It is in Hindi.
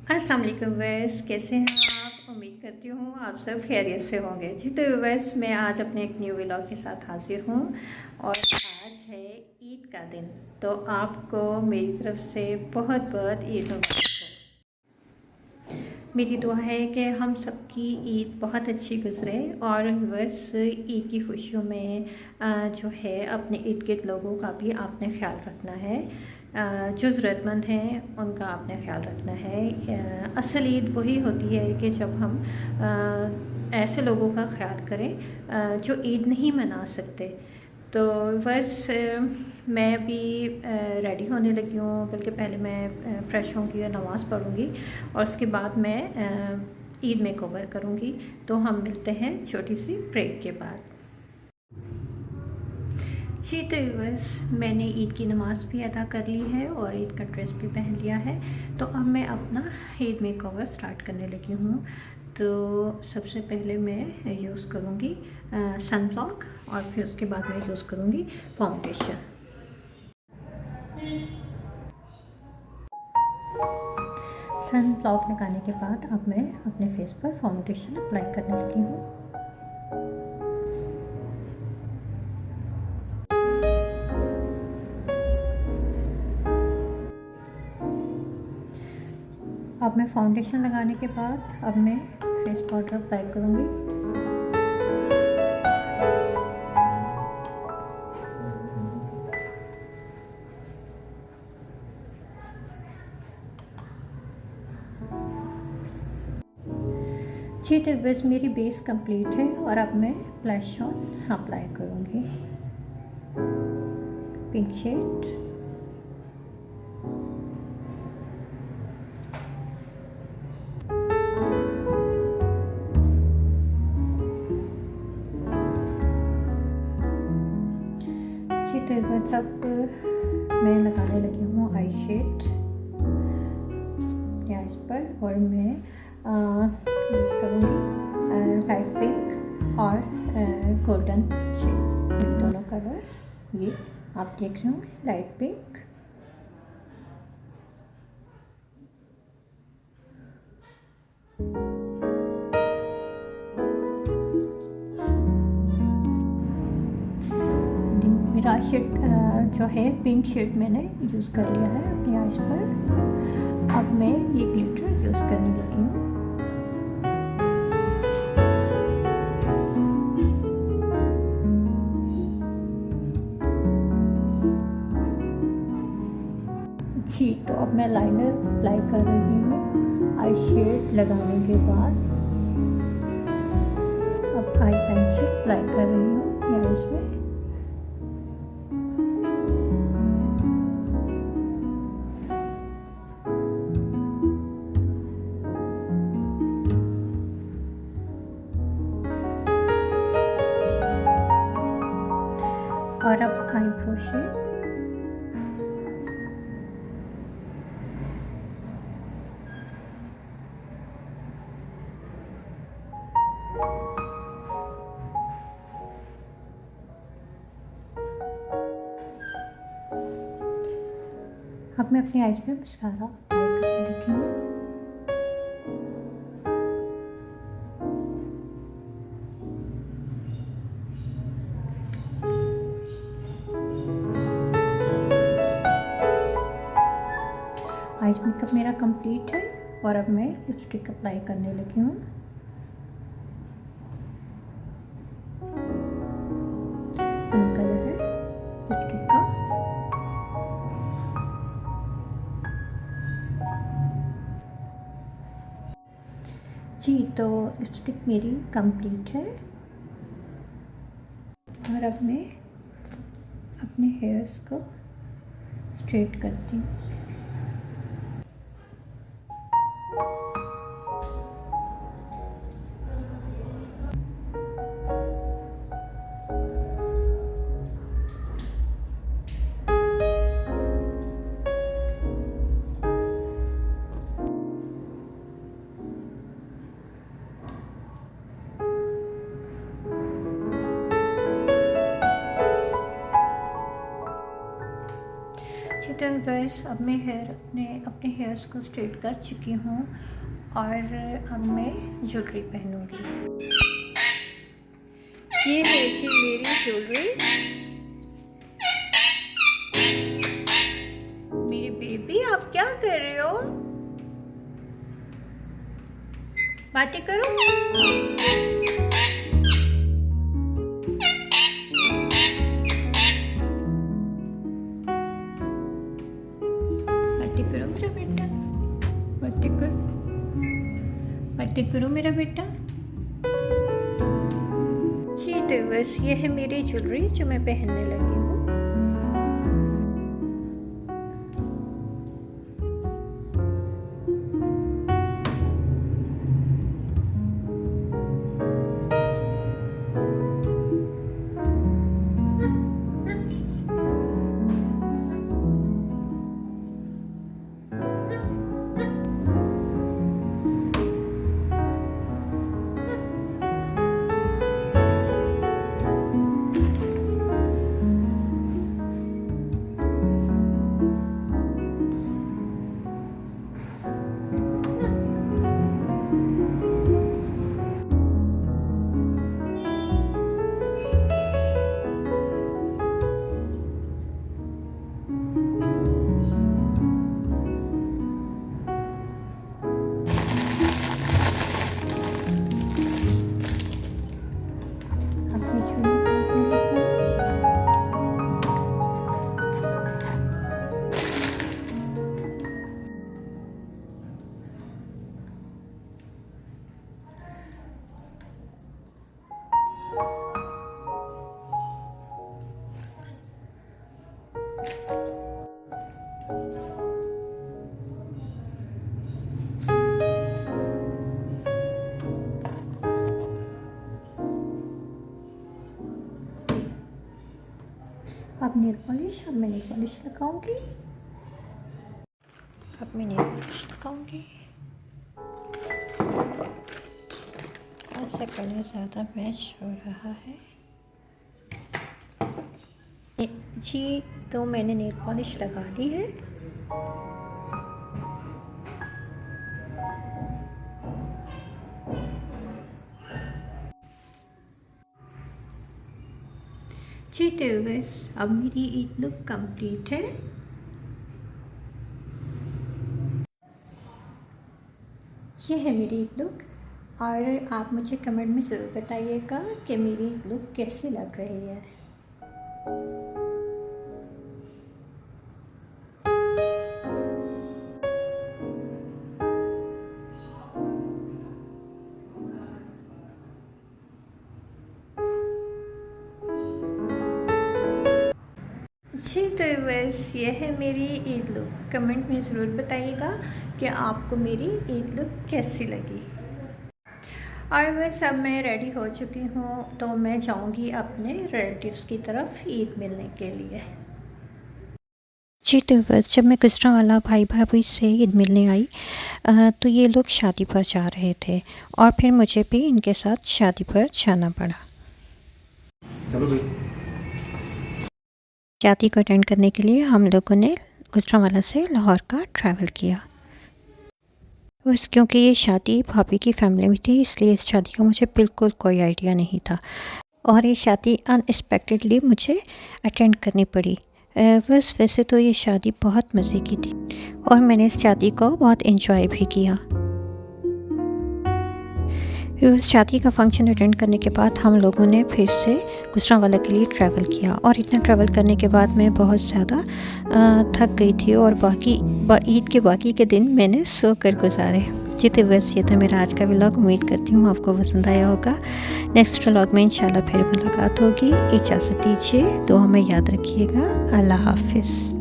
अस्सलाम वालेकुम व्यूअर्स, कैसे हैं आप? उम्मीद करती हूँ आप सब खैरियत से होंगे जी। तो व्यूअर्स, मैं आज अपने एक न्यू व्लॉग के साथ हाजिर हूँ और आज है ईद का दिन। तो आपको मेरी तरफ से बहुत बहुत ईद मुबारक हो। मेरी दुआ है कि हम सबकी ईद बहुत अच्छी गुजरे और व्यूअर्स, ईद की खुशियों में जो है अपने इर्द गिर्द लोगों का भी आपने ख्याल रखना है। जो ज़रूरतमंद हैं उनका आपने ख्याल रखना है। असल ईद वही होती है कि जब हम ऐसे लोगों का ख्याल करें जो ईद नहीं मना सकते। तो बस मैं भी रेडी होने लगी हूँ, बल्कि पहले मैं फ़्रेश होंगी और नमाज़ पढ़ूँगी और उसके बाद मैं ईद में कवर करूँगी। तो हम मिलते हैं छोटी सी ब्रेक के बाद। जी तो बस मैंने ईद की नमाज़ भी अदा कर ली है और ईद का ड्रेस भी पहन लिया है। तो अब मैं अपना ईद में कवर स्टार्ट करने लगी हूँ। तो सबसे पहले मैं यूज़ करूँगी सनब्लॉक और फिर उसके बाद मैं यूज़ करूँगी फाउंडेशन। सनब्लॉक लगाने के बाद अब मैं अपने फेस पर फाउंडेशन अप्लाई करने लगी हूँ। अब मैं फाउंडेशन लगाने के बाद अब मैं फेस पाउडर अप्लाई करूँगी। जी तो बस मेरी बेस कंप्लीट है और अब मैं ब्लश ऑन अप्लाई करूँगी। पिंक शेड, जी तो बस अब मैं लगाने लगी हूँ आई शेड अपने आइज पर और मैं यूज़ करूँगी लाइट पिंक और गोल्डन शेड। इन दोनों कलर ये आप देख रहे होंगे, लाइट पिंक मेरा आई शेड जो है पिंक शेड मैंने यूज़ कर लिया है अपनी आइज पर। अब मैं ये ग्लिटर यूज़ करने लगी हूँ। जी तो अब मैं लाइनर अप्लाई कर रही हूँ आई शेड लगाने के बाद। अब आई पेंसिल अप्लाई कर रही हूँ या इसमें। और अब आईब्रो शेड, अब मैं अपनी आइज में मस्कारा अप्लाई करने लगी हूँ। आइज मेकअप मेरा कंप्लीट है और अब मैं लिपस्टिक अप्लाई करने लगी हूँ। पिंक कलर है लिपस्टिक का। जी तो लिपस्टिक मेरी कंप्लीट है और अब मैं अपने हेयर्स को स्ट्रेट करती हूँ। तो व्यूअर्स, अब मैं अपने हेयर्स को स्ट्रेट कर चुकी हूँ और अब मैं ज्वेलरी पहनूंगी। ये है जी मेरी ज्वेलरी। मेरी बेबी, आप क्या कर रहे हो? बातें करो। बातें करो मेरा बेटा, बातें करो, बातें करो मेरा बेटा। जी तो बस ये है मेरी ज्वेलरी जो मैं पहनने लगी हूँ। अब नेल पॉलिश, अब मैं नेल पॉलिश लगाऊंगी। अब मैं नेल पॉलिश लगाऊंगी। ऐसा करने ज़्यादा मैच हो रहा है जी। तो मैंने नेल पॉलिश लगा ली है। जी तो बस अब मेरी ईद लुक कंप्लीट है। ये है मेरी ईद लुक और आप मुझे कमेंट में ज़रूर बताइएगा कि मेरी ईद लुक कैसी लग रही है। जी तो बस ये है मेरी ईद लुक। कमेंट में ज़रूर बताइएगा कि आपको मेरी ईद लुक कैसी लगी। और बस अब मैं रेडी हो चुकी हूँ, तो मैं जाऊँगी अपने रिलेटिव्स की तरफ ईद मिलने के लिए। जी तो बस जब मैं गुजरांवाला भाई भाभी से ईद मिलने आई तो ये लोग शादी पर जा रहे थे और फिर मुझे भी इनके साथ शादी पर जाना पड़ा। चलो भाई। शादी को अटेंड करने के लिए हम लोगों ने गुजरांवाला से लाहौर का ट्रैवल किया। बस क्योंकि ये शादी भाभी की फैमिली में थी, इसलिए इस शादी का मुझे बिल्कुल कोई आइडिया नहीं था और ये शादी अनएक्सपेक्टेडली मुझे अटेंड करनी पड़ी। बस वैसे तो ये शादी बहुत मज़े की थी और मैंने इस शादी को बहुत एंजॉय भी किया। उस शादी का फंक्शन अटेंड करने के बाद हम लोगों ने फिर से गुजरांवाला के लिए ट्रैवल किया और इतना ट्रैवल करने के बाद मैं बहुत ज़्यादा थक गई थी और ईद के बाकी के दिन मैंने सो कर गुजारे। जी तो बस ये था मेरा आज का व्लॉग। उम्मीद करती हूँ आपको पसंद आया होगा। नेक्स्ट व्लॉग में इंशाल्लाह फिर मुलाकात होगी। इजाज़त दीजिए, दुआ में याद रखिएगा। अल्लाह हाफिज़।